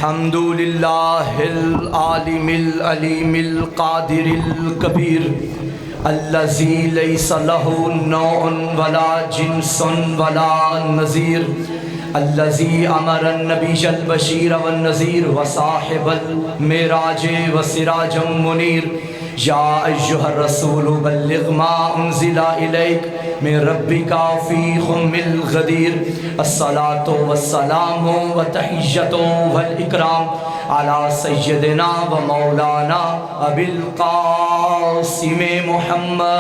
الحمد للہ العالم العلیم القادر الکبیر الذی لیس لہ نوع ولا جنس ولا نظیر الذی امر النبی البشیر والنذیر وصاحب المعراج وسراجا منیر یا ایہا الرسول بلغ ما انزل الیک من ربک فی خم الغدیر الصلاة والسلام وتحیۃ والاکرام علی سیدنا و مولانا ابی القاسم محمد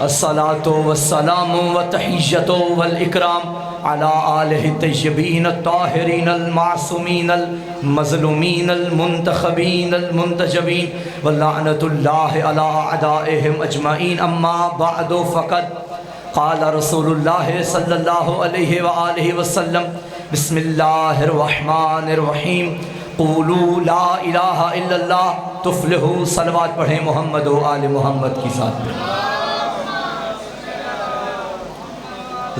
الصلاة والسلام وتحیۃ والاکرام علی آلہ الطیبین الطاہرین المعصومین المظلومین المنتخبین المنتجبین واللعنۃ اللہ علی اعدائہم اجمعین اما بعد فقد قال رسول اللہ صلی اللہ علیہ وآلہ وسلم بسم اللہ الرحمن الرحیم قولوا لا الہ الا اللہ تفلحوا صلوات پڑھیں محمد و آل محمد کی ذات پہ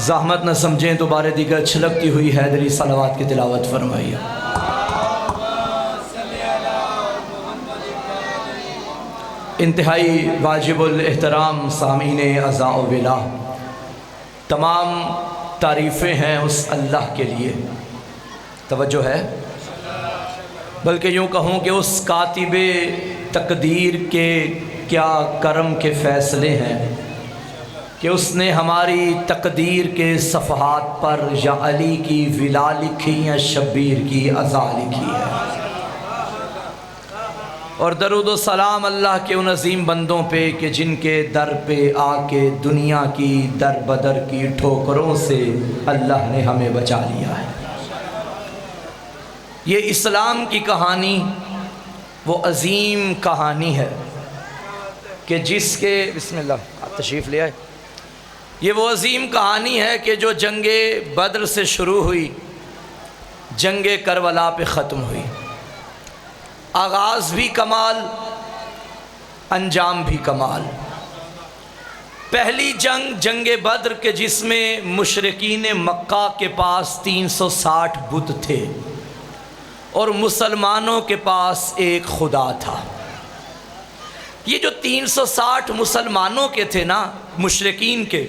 زحمت نہ سمجھیں تو بارے دیگر چھلکتی ہوئی حیدری صلوات کی تلاوت فرمائیے انتہائی واجب الاحترام سامعین اعزاء و بلا تمام تعریفیں ہیں اس اللہ کے لیے توجہ ہے بلکہ یوں کہوں کہ اس کاتب تقدیر کے کیا کرم کے فیصلے ہیں کہ اس نے ہماری تقدیر کے صفحات پر یا علی کی ولا لکھی یا شبیر کی عزا لکھی ہے اور درود و سلام اللہ کے ان عظیم بندوں پہ کہ جن کے در پہ آ کے دنیا کی در بدر کی ٹھوکروں سے اللہ نے ہمیں بچا لیا ہے یہ اسلام کی کہانی وہ عظیم کہانی ہے کہ جس کے بسم اللہ آپ تشریف لے آئے یہ وہ عظیم کہانی ہے کہ جو جنگ بدر سے شروع ہوئی جنگ کربلا پہ ختم ہوئی آغاز بھی کمال انجام بھی کمال پہلی جنگ بدر کے جس میں مشرکین مکہ کے پاس 360 بت تھے اور مسلمانوں کے پاس ایک خدا تھا یہ جو 360 مسلمانوں کے تھے نا مشرکین کے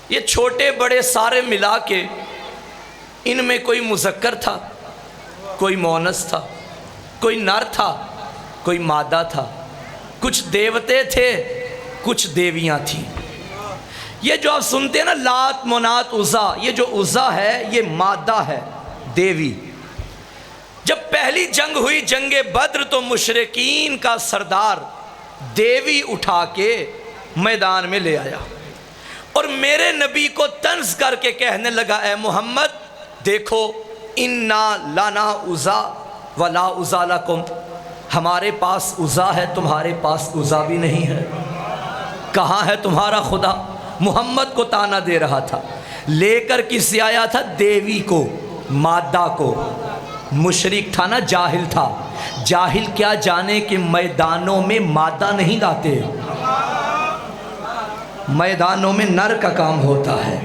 یہ چھوٹے بڑے سارے ملا کے ان میں کوئی مذکر تھا کوئی مونس تھا کوئی نر تھا کوئی مادہ تھا کچھ دیوتے تھے کچھ دیویاں تھیں یہ جو آپ سنتے ہیں نا لات منات عزا یہ جو عزا ہے یہ مادہ ہے دیوی جب پہلی جنگ ہوئی جنگ بدر تو مشرکین کا سردار دیوی اٹھا کے میدان میں لے آیا اور میرے نبی کو طنز کر کے کہنے لگا اے محمد دیکھو انا لنا عزا ولا عزا لکم ہمارے پاس عزا ہے تمہارے پاس عزا بھی نہیں ہے کہاں ہے تمہارا خدا محمد کو تانا دے رہا تھا لے کر کس آیا تھا دیوی کو مادہ کو مشرک تھا نا جاہل تھا جاہل کیا جانے کہ میدانوں میں مادہ نہیں لاتے میدانوں میں نر کا کام ہوتا ہے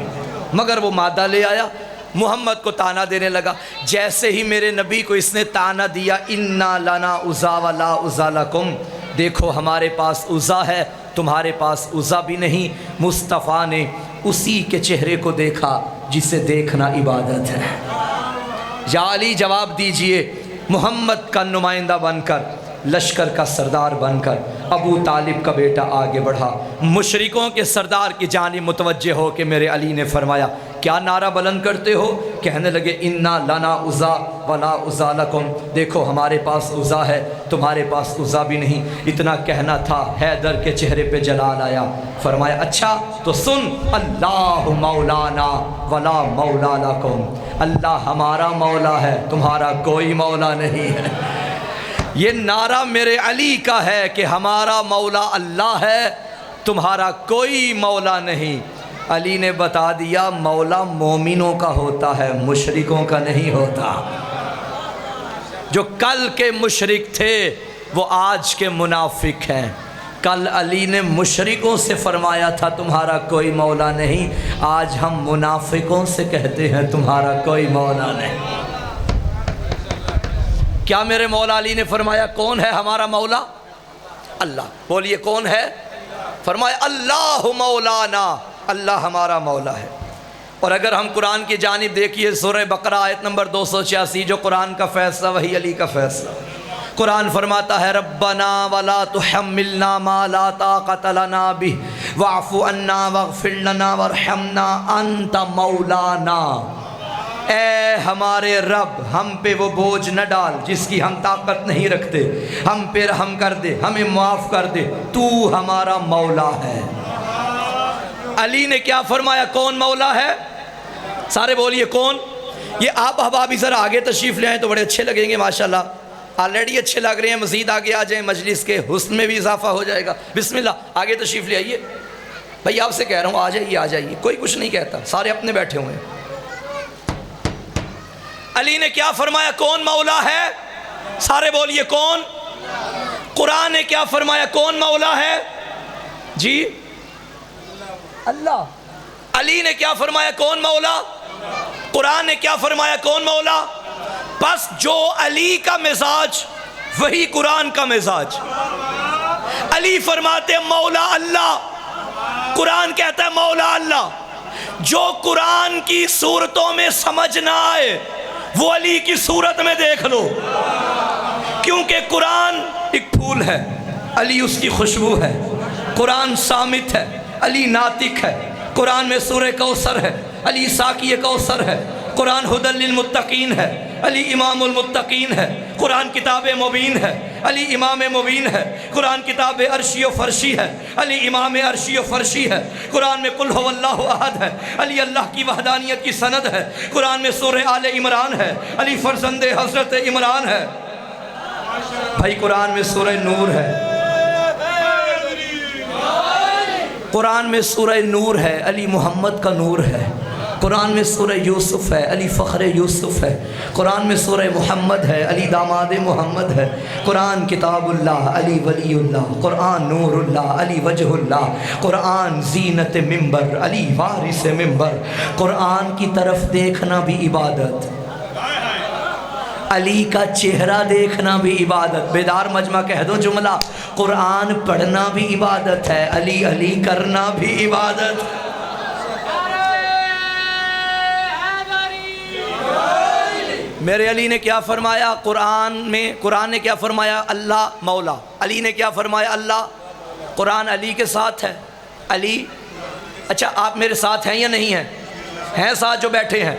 مگر وہ مادہ لے آیا محمد کو تانا دینے لگا جیسے ہی میرے نبی کو اس نے تانا دیا انا لنا عزا ولا عزا لکم دیکھو ہمارے پاس عزا ہے تمہارے پاس عزا بھی نہیں مصطفیٰ نے اسی کے چہرے کو دیکھا جسے دیکھنا عبادت ہے یا علی جواب دیجئے محمد کا نمائندہ بن کر لشکر کا سردار بن کر ابو طالب کا بیٹا آگے بڑھا مشرکوں کے سردار کی جانب متوجہ ہو کہ میرے علی نے فرمایا کیا نعرہ بلند کرتے ہو کہنے لگے انا لنا عزا ولا عزا لکم دیکھو ہمارے پاس عزا ہے تمہارے پاس عزا بھی نہیں اتنا کہنا تھا حیدر کے چہرے پہ جلال آیا فرمایا اچھا تو سن اللہ مولانا ولا مولا لکم اللہ ہمارا مولا ہے تمہارا کوئی مولا نہیں ہے یہ نعرہ میرے علی کا ہے کہ ہمارا مولا اللہ ہے تمہارا کوئی مولا نہیں علی نے بتا دیا مولا مومنوں کا ہوتا ہے مشرکوں کا نہیں ہوتا جو کل کے مشرک تھے وہ آج کے منافق ہیں کل علی نے مشرکوں سے فرمایا تھا تمہارا کوئی مولا نہیں، آج ہم منافقوں سے کہتے ہیں تمہارا کوئی مولا نہیں۔ کیا میرے مولا علی نے فرمایا کون ہے ہمارا مولا؟ اللہ۔ بولیے کون ہے؟ فرمایا اللہ مولانا، اللہ ہمارا مولا ہے۔ اور اگر ہم قرآن کی جانب دیکھیے سورہ بقرہ آیت نمبر 286، جو قرآن کا فیصلہ وہی علی کا فیصلہ۔ قرآن فرماتا ہے ربنا ولا تحملنا ما لا طاقت لنا به واعف عنا واغفر لنا وارحمنا انت مولانا۔ اے ہمارے رب، ہم پہ وہ بوجھ نہ ڈال جس کی ہم طاقت نہیں رکھتے، ہم پہ رحم کر دے، ہمیں معاف کر دے، تو ہمارا مولا ہے۔ علی نے کیا فرمایا کون مولا ہے؟ سارے بولیے کون؟ یہ آپ احباب ذرا آگے تشریف لے آئیں تو بڑے اچھے لگیں گے ماشاءاللہ، آلریڈی اچھے لگ رہے ہیں، مزید آگے آ جائیں، مجلس کے حسن میں بھی اضافہ ہو جائے گا۔ بسم اللہ، آگے تشریف لے آئیے۔ بھائی آپ سے کہہ رہا ہوں آ جائیے، آ جائیے، کوئی کچھ نہیں کہتا، سارے اپنے بیٹھے ہوئے ہیں۔ علی نے کیا فرمایا کون مولا ہے؟ سارے بولیے کون؟ قرآن نے کیا فرمایا کون مولا ہے؟ جی اللہ۔ علی نے کیا فرمایا کون مولا؟ قرآن نے کیا فرمایا کون مولا؟ بس جو علی کا مزاج وہی قرآن کا مزاج۔ علی فرماتے مولا اللہ، قرآن کہتا ہے مولا اللہ۔ جو قرآن کی صورتوں میں سمجھ نہ آئے وہ علی کی صورت میں دیکھ لو، کیونکہ قرآن ایک پھول ہے، علی اس کی خوشبو ہے۔ قرآن صامت ہے، علی ناطق ہے۔ قرآن میں سورہ کوثر ہے، علی ساقی کوثر ہے۔ قرآن ہدی للمتقین ہے، علی امام المتقین ہے۔ قرآن کتاب مبین ہے، علی امام مبین ہے۔ قرآن کتاب عرشی و فرشی ہے، علی امام عرشی و فرشی ہے۔ قرآن میں قل هو اللہ احد ہے، علی اللہ کی وحدانیت کی سند ہے۔ قرآن میں سورہ آل عمران ہے، علی فرزند حضرت عمران ہے۔ بھائی قرآن میں سورہ نور ہے، قرآن میں سورہ نور ہے، علی محمد کا نور ہے۔ قرآن میں سورہ یوسف ہے، علی فخر یوسف ہے۔ قرآن میں سورہ محمد ہے، علی داماد محمد ہے۔ قرآن کتاب اللہ، علی ولی اللہ۔ قرآن نور اللہ، علی وجہ اللہ۔ قرآن زینت منبر، علی وارث منبر۔ قرآن کی طرف دیکھنا بھی عبادت، علی کا چہرہ دیکھنا بھی عبادت۔ بیدار مجمع کہہ دو جملہ، قرآن پڑھنا بھی عبادت ہے، علی علی کرنا بھی عبادت۔ میرے علی نے کیا فرمایا قرآن نے کیا فرمایا اللہ مولا، علی نے کیا فرمایا اللہ۔ قرآن علی کے ساتھ ہے، علی۔ اچھا آپ میرے ساتھ ہیں یا نہیں ہیں؟ ہیں ساتھ جو بیٹھے ہیں۔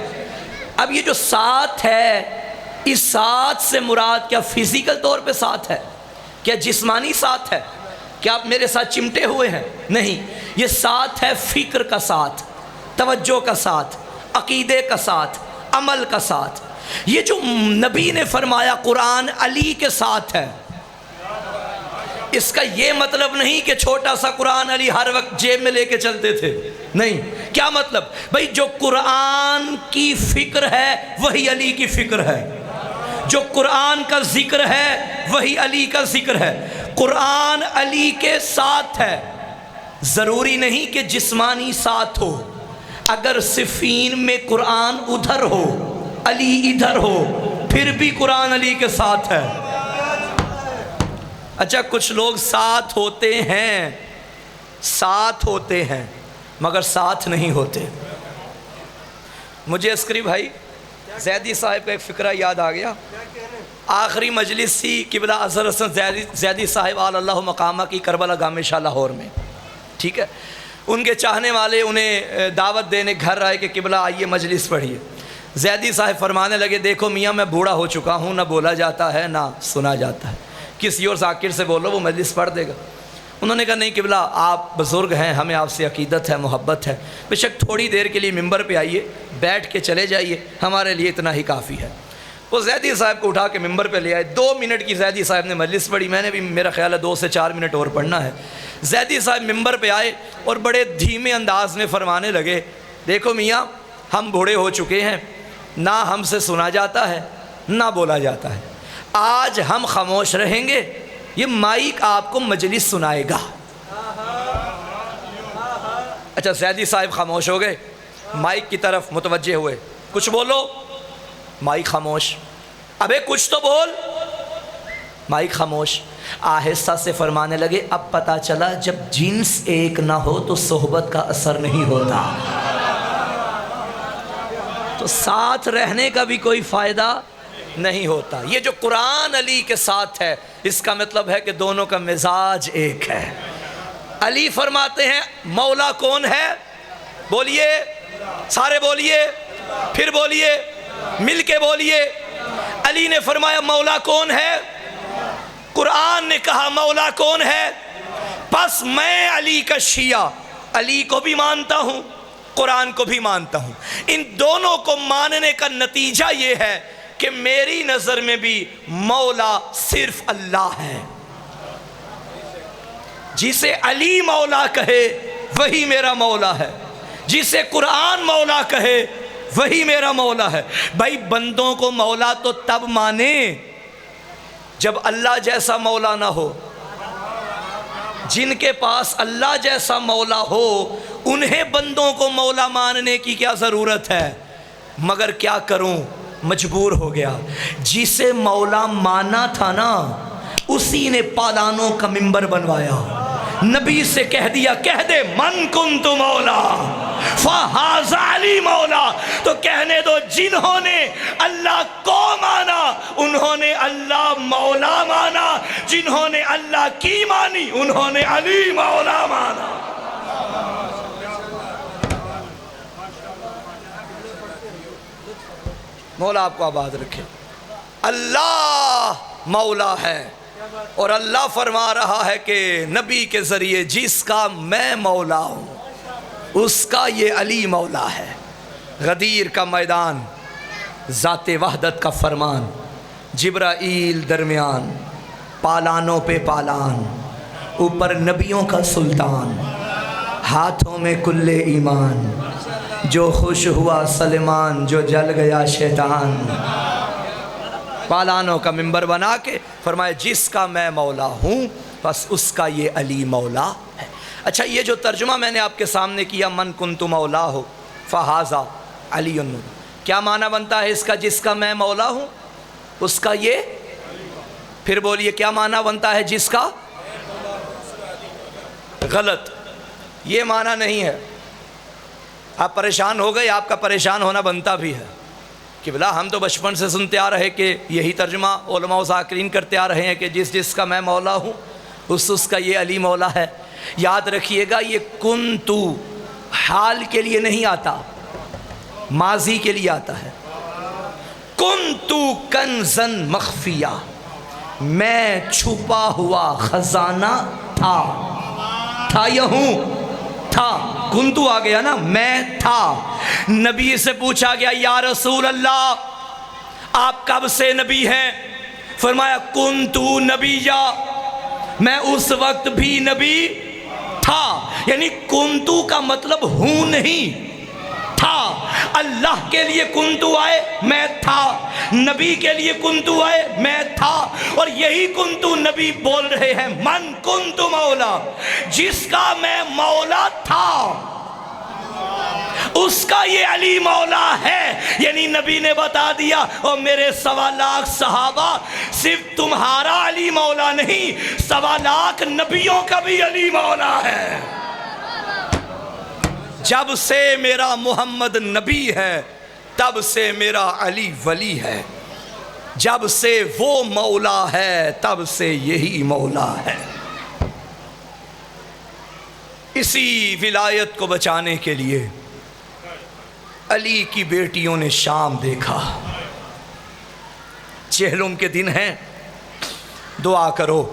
اب یہ جو ساتھ ہے، اس ساتھ سے مراد کیا فزیکل طور پہ ساتھ ہے؟ کیا جسمانی ساتھ ہے؟ کیا آپ میرے ساتھ چمٹے ہوئے ہیں؟ نہیں، یہ ساتھ ہے فکر کا ساتھ، توجہ کا ساتھ، عقیدے کا ساتھ، عمل کا ساتھ۔ یہ جو نبی نے فرمایا قرآن علی کے ساتھ ہے، اس کا یہ مطلب نہیں کہ چھوٹا سا قرآن علی ہر وقت جیب میں لے کے چلتے تھے، نہیں۔ کیا مطلب؟ بھئی جو قرآن کی فکر ہے وہی علی کی فکر ہے، جو قرآن کا ذکر ہے وہی علی کا ذکر ہے۔ قرآن علی کے ساتھ ہے، ضروری نہیں کہ جسمانی ساتھ ہو۔ اگر صفین میں قرآن ادھر ہو، علی ادھر ہو، پھر بھی قرآن علی کے ساتھ ہے۔ اچھا کچھ لوگ ساتھ ہوتے ہیں مگر ساتھ نہیں ہوتے۔ مجھے عسکری بھائی زیدی صاحب کا ایک فقرہ یاد آ گیا۔ آخری مجلس تھی قبلہ اظہر حسن زیدی صاحب آل اللہ مقامہ کی کربلا گام شاہ لاہور میں، ٹھیک ہے۔ ان کے چاہنے والے انہیں دعوت دینے گھر آئے کہ قبلہ آئیے مجلس پڑھیے۔ زیدی صاحب فرمانے لگے دیکھو میاں میں بوڑھا ہو چکا ہوں، نہ بولا جاتا ہے نہ سنا جاتا ہے، کسی اور ذاکر سے بولو وہ مجلس پڑھ دے گا۔ انہوں نے کہا نہیں قبلہ آپ بزرگ ہیں، ہمیں آپ سے عقیدت ہے، محبت ہے، بے شک تھوڑی دیر کے لیے ممبر پہ آئیے، بیٹھ کے چلے جائیے، ہمارے لیے اتنا ہی کافی ہے۔ وہ زیدی صاحب کو اٹھا کے ممبر پہ لے آئے۔ 2 منٹ کی زیدی صاحب نے مجلس پڑھی، میں نے بھی میرا خیال ہے 2 سے 4 منٹ اور پڑھنا ہے۔ زیدی صاحب ممبر پہ آئے اور بڑے دھیمے انداز میں فرمانے لگے دیکھو میاں ہم بوڑھے ہو چکے ہیں، نہ ہم سے سنا جاتا ہے نہ بولا جاتا ہے، آج ہم خاموش رہیں گے، یہ مائک آپ کو مجلس سنائے گا۔ اچھا زیدی صاحب خاموش ہو گئے، مائک کی طرف متوجہ ہوئے، کچھ بولو، مائک خاموش، ابے کچھ تو بول، مائک خاموش۔ آہستہ سے فرمانے لگے اب پتہ چلا جب جنس ایک نہ ہو تو صحبت کا اثر نہیں ہوتا، تو ساتھ رہنے کا بھی کوئی فائدہ نہیں ہوتا۔ یہ جو قرآن علی کے ساتھ ہے اس کا مطلب ہے کہ دونوں کا مزاج ایک ہے۔ علی فرماتے ہیں مولا کون ہے؟ بولیے، سارے بولیے، پھر بولیے، مل کے بولیے۔ علی نے فرمایا مولا کون ہے؟ قرآن نے کہا مولا کون ہے؟ پس میں علی کا شیعہ علی کو بھی مانتا ہوں، قرآن کو بھی مانتا ہوں۔ ان دونوں کو ماننے کا نتیجہ یہ ہے کہ میری نظر میں بھی مولا صرف اللہ ہے۔ جسے علی مولا کہے وہی میرا مولا ہے، جسے قرآن مولا کہے وہی میرا مولا ہے۔ بھائی بندوں کو مولا تو تب مانے جب اللہ جیسا مولا نہ ہو۔ جن کے پاس اللہ جیسا مولا ہو انہیں بندوں کو مولا ماننے کی کیا ضرورت ہے؟ مگر کیا کروں، مجبور ہو گیا۔ جسے مولا مانا تھا نا اسی نے پالانوں کا منبر بنوایا، نبی سے کہہ دیا، کہہ دے من کنت مولا فہذا علی مولا، تو کہنے دو جنہوں نے اللہ کو مانا انہوں نے اللہ مولا مانا، جنہوں نے اللہ کی مانی انہوں نے علی مولا مانا۔ مولا آپ کو آباد رکھے۔ اللہ مولا ہے، اور اللہ فرما رہا ہے کہ نبی کے ذریعے جس کا میں مولا ہوں اس کا یہ علی مولا ہے۔ غدیر کا میدان، ذات وحدت کا فرمان، جبرائیل درمیان، پالانوں پہ پالان، اوپر نبیوں کا سلطان، ہاتھوں میں کل ایمان، جو خوش ہوا سلیمان جو جل گیا شیطان۔ پالانوں کا منبر بنا کے فرمایا جس کا میں مولا ہوں بس اس کا یہ علی مولا ہے۔ اچھا یہ جو ترجمہ میں نے آپ کے سامنے کیا من کنت مولا ہو فہذا علی، کیا معنی بنتا ہے اس کا؟ جس کا میں مولا ہوں اس کا یہ، پھر بولیے کیا معنی بنتا ہے جس کا؟ غلط، یہ معنی نہیں ہے۔ آپ پریشان ہو گئے، آپ کا پریشان ہونا بنتا بھی ہے کہ بلا ہم تو بچپن سے سنتے آ رہے کہ یہی ترجمہ علماء و ذاکرین کرتے آ رہے ہیں کہ جس کا میں مولا ہوں اس کا یہ علی مولا ہے۔ یاد رکھیے گا یہ کنتو حال کے لیے نہیں آتا، ماضی کے لیے آتا ہے۔ کنتو کنزن مخفیہ، میں چھپا ہوا خزانہ تھا یا ہوں؟ تھا، کنتو آ گیا نا، میں تھا۔ نبی سے پوچھا گیا یا رسول اللہ آپ کب سے نبی ہیں؟ فرمایا کنتو نبیہ، میں اس وقت بھی نبی تھا۔ یعنی کنتو کا مطلب ہوں نہیں، تھا۔ اللہ کے لیے کنتو آئے میں تھا، نبی کے لیے کنتو آئے میں تھا، اور یہی کنتو نبی بول رہے ہیں من کنتو مولا، جس کا میں مولا تھا اس کا یہ علی مولا ہے۔ یعنی نبی نے بتا دیا اور میرے 1.25 لاکھ صحابہ صرف تمہارا علی مولا نہیں، 1.25 لاکھ نبیوں کا بھی علی مولا ہے۔ جب سے میرا محمد نبی ہے تب سے میرا علی ولی ہے، جب سے وہ مولا ہے تب سے یہی مولا ہے۔ اسی ولایت کو بچانے کے لیے علی کی بیٹیوں نے شام دیکھا۔ چہلم کے دن ہیں، دعا کرو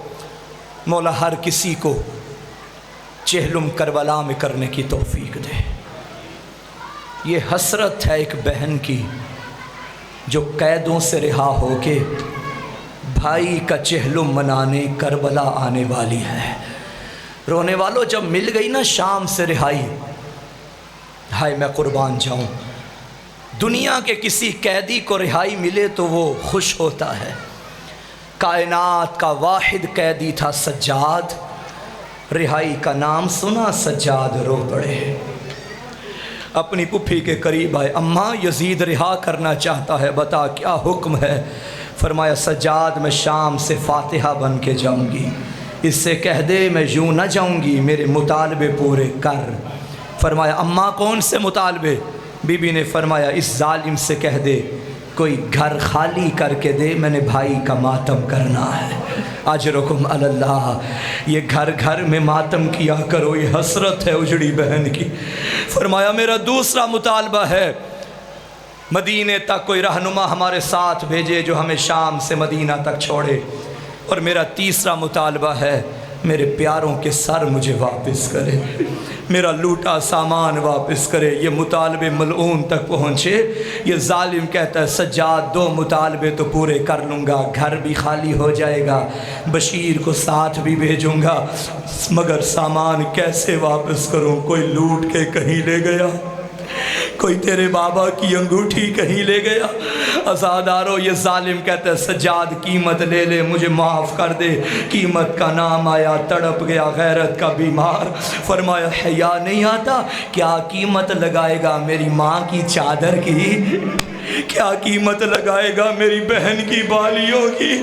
مولا ہر کسی کو چہلم کربلا میں کرنے کی توفیق دے۔ یہ حسرت ہے ایک بہن کی جو قیدوں سے رہا ہو کے بھائی کا چہلم منانے کربلا آنے والی ہے۔ رونے والوں جب مل گئی نا شام سے رہائی، ہائے میں قربان جاؤں، دنیا کے کسی قیدی کو رہائی ملے تو وہ خوش ہوتا ہے۔ کائنات کا واحد قیدی تھا سجاد، رہائی کا نام سنا سجاد رو پڑے۔ اپنی پھپھی کے قریب آئے، اماں یزید رہا کرنا چاہتا ہے، بتا کیا حکم ہے؟ فرمایا سجاد میں شام سے فاتحہ بن کے جاؤں گی، اس سے کہہ دے میں یوں نہ جاؤں گی، میرے مطالبے پورے کر۔ فرمایا اماں کون سے مطالبے؟ بی بی نے فرمایا اس ظالم سے کہہ دے کوئی گھر خالی کر کے دے، میں نے بھائی کا ماتم کرنا ہے۔ اجرکم علی اللہ، یہ گھر گھر میں ماتم کیا کرو، یہ حسرت ہے اجڑی بہن کی۔ فرمایا میرا دوسرا مطالبہ ہے مدینے تک کوئی رہنما ہمارے ساتھ بھیجے جو ہمیں شام سے مدینہ تک چھوڑے، اور میرا تیسرا مطالبہ ہے میرے پیاروں کے سر مجھے واپس کرے، میرا لوٹا سامان واپس کرے۔ یہ مطالبے ملعون تک پہنچے۔ یہ ظالم کہتا ہے سجاد 2 مطالبے تو پورے کر لوں گا، گھر بھی خالی ہو جائے گا، بشیر کو ساتھ بھی بھیجوں گا، مگر سامان کیسے واپس کروں؟ کوئی لوٹ کے کہیں لے گیا، کوئی تیرے بابا کی انگوٹھی کہیں لے گیا۔ عزادارو یہ ظالم کہتا ہے سجاد قیمت لے لے، مجھے معاف کر دے۔ قیمت کا نام آیا، تڑپ گیا غیرت کا بیمار۔ فرمایا حیا نہیں آتا؟ کیا قیمت لگائے گا میری ماں کی چادر کی؟ کیا قیمت لگائے گا میری بہن کی بالیوں کی؟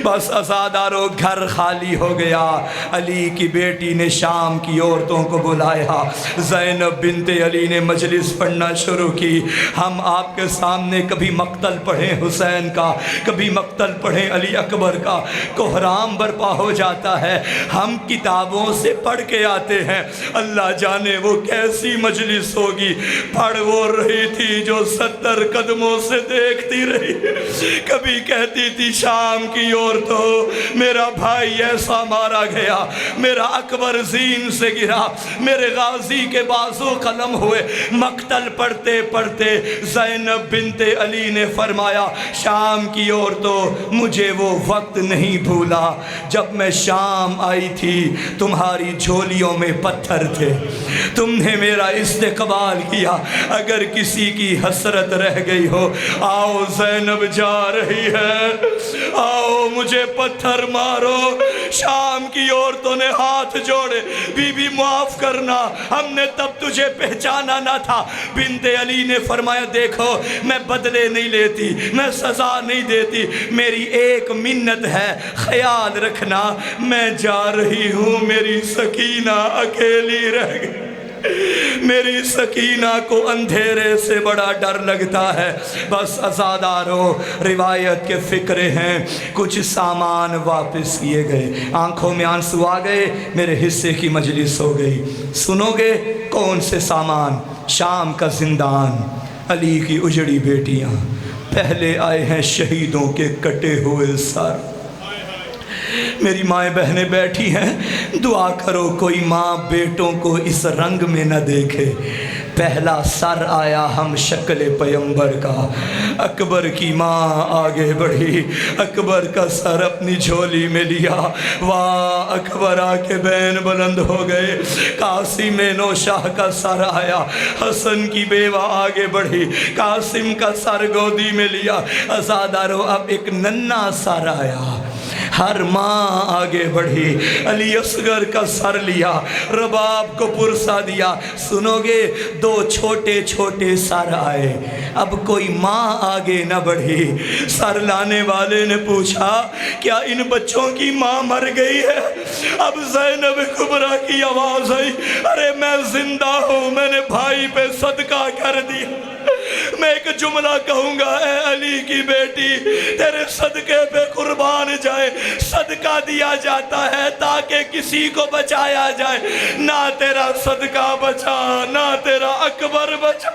بس عزادارو گھر خالی ہو گیا۔ علی کی بیٹی نے شام کی عورتوں کو بلایا، زینب بنت علی نے مجلس پڑھنا شروع کی۔ ہم آپ کے سامنے کبھی مقتل پڑھیں حسین کا، کبھی مقتل پڑھیں علی اکبر کا، کوہرام برپا ہو جاتا ہے۔ ہم کتابوں سے پڑھ کے آتے ہیں، اللہ جانے وہ کیسی مجلس ہوگی۔ پڑھ وہ رہی تھی جو 70 قدموں سے دیکھتی رہی، کبھی کہتی تھی شام کی تو میرا بھائی ایسا مارا گیا، میرا اکبر زین سے گرا، میرے غازی کے بازو قلم ہوئے۔ مقتل پڑھتے پڑھتے زینب بنت علی نے فرمایا شام کی عورتوں مجھے وہ وقت نہیں بھولا جب میں شام آئی تھی، تمہاری جھولیوں میں پتھر تھے، تم نے میرا استقبال کیا۔ اگر کسی کی حسرت رہ گئی ہو، آؤ زینب جا رہی ہے، آؤ مجھے پتھر مارو۔ شام کی عورتوں نے ہاتھ جوڑے، بی بی معاف کرنا، ہم نے تب تجھے پہچانا نہ تھا۔ بنت علی نے فرمایا دیکھو میں بدلے نہیں لیتی، میں سزا نہیں دیتی، میری ایک منت ہے، خیال رکھنا میں جا رہی ہوں، میری سکینہ اکیلی رہ گئی۔ میری سکینہ کو اندھیرے سے بڑا ڈر لگتا ہے۔ بس عزادارو روایت کے فکرے ہیں، کچھ سامان واپس کیے گئے، آنکھوں میں آنسو آ گئے، میرے حصے کی مجلس ہو گئی۔ سنو گے کون سے سامان؟ شام کا زندان، علی کی اجڑی بیٹیاں، پہلے آئے ہیں شہیدوں کے کٹے ہوئے سر۔ میری مائیں بہنیں بیٹھی ہیں، دعا کرو کوئی ماں بیٹوں کو اس رنگ میں نہ دیکھے۔ پہلا سر آیا ہم شکل پیغمبر کا، اکبر کی ماں آگے بڑھی، اکبر کا سر اپنی جھولی میں لیا، واہ اکبر آ کے بین بلند ہو گئے۔ قاسم نوشاہ کا سر آیا، حسن کی بیوہ آگے بڑھی، قاسم کا سر گودی میں لیا۔ عزادارو اب ایک ننھا سر آیا، ہر ماں آگے بڑھی، علی اصغر کا سر لیا، رباب کو پرسا دیا۔ سنو گے 2 چھوٹے چھوٹے سر آئے، اب کوئی ماں آگے نہ بڑھی۔ سر لانے والے نے پوچھا کیا ان بچوں کی ماں مر گئی ہے؟ اب زینب کبریٰ کی آواز آئی، ارے میں زندہ ہوں، میں نے بھائی پہ صدقہ کر دیا۔ میں ایک جملہ کہوں گا، اے علی کی بیٹی تیرے صدقے پہ قربان جائے۔ صدقہ دیا جاتا ہے تاکہ کسی کو بچایا جائے، نہ تیرا صدقہ بچا، نہ تیرا اکبر بچا۔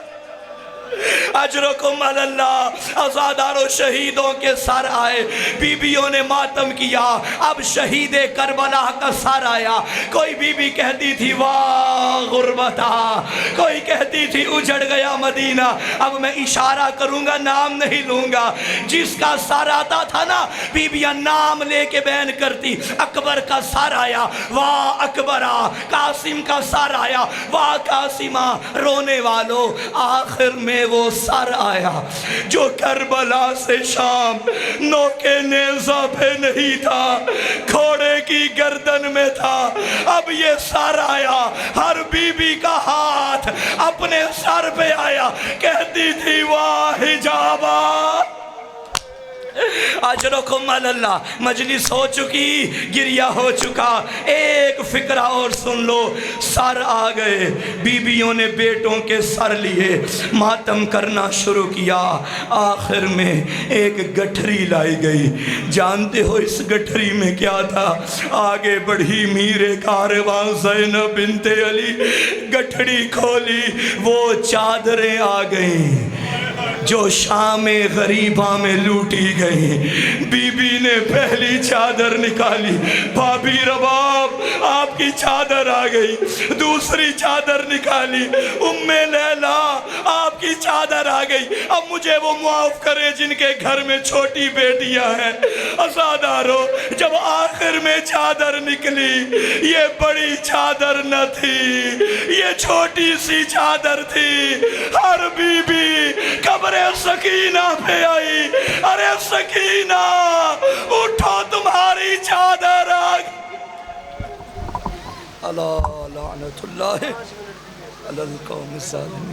اجرکم علی اللہ۔ عزادارو شہیدوں کے سر آئے، بیویوں نے ماتم کیا، اب شہید کربلا کا سر آیا۔ کوئی بی بی کہتی تھی واہ غربتا، کوئی کہتی تھی اجڑ گیا مدینہ۔ اب میں اشارہ کروں گا، نام نہیں لوں گا۔ جس کا سر آتا تھا نا بیویاں نام لے کے بیان کرتی۔ اکبر کا سر آیا، واہ اکبرہ۔ قاسم کا سر آیا، واہ قاسمہ۔ رونے والوں آخر میں وہ سر آیا جو کربلا سے شام نوکے نیزہ پہ نہیں تھا، گھوڑے کی گردن میں تھا۔ اب یہ سر آیا، ہر بی بی کا ہاتھ اپنے سر پہ آیا، کہتی تھی واہ حجابہ اجرکم اللہ۔ مجلس ہو چکی، گریہ ہو چکا، ایک فکرہ اور سن لو۔ سر آ گئے، بیویوں نے بیٹوں کے سر لیے، ماتم کرنا شروع کیا۔ آخر میں ایک گٹھری لائی گئی۔ جانتے ہو اس گٹھری میں کیا تھا؟ آگے بڑھی میر کارواں زینب بنت علی، گٹھڑی کھولی، وہ چادریں آ گئیں جو شام غریبہ میں لوٹی گئی۔ بی بی نے پہلی چادر نکالی، بھابی رباب آپ کی چادر آ گئی۔ دوسری چادر نکالی، ام لیلا آپ کی چادر آ گئی۔ اب مجھے وہ معاف کرے جن کے گھر میں چھوٹی بیٹیاں ہیں۔ عزادارو، جب آخر میں چادر نکلی، یہ بڑی چادر نہ تھی، یہ چھوٹی سی چادر تھی۔ ہر بی بی قبر سکینہ پہ آئی، ارے سکینہ اٹھو تمہاری چادر آ گئی۔ اللہ لعنت اللہ علی القوم الظالمین۔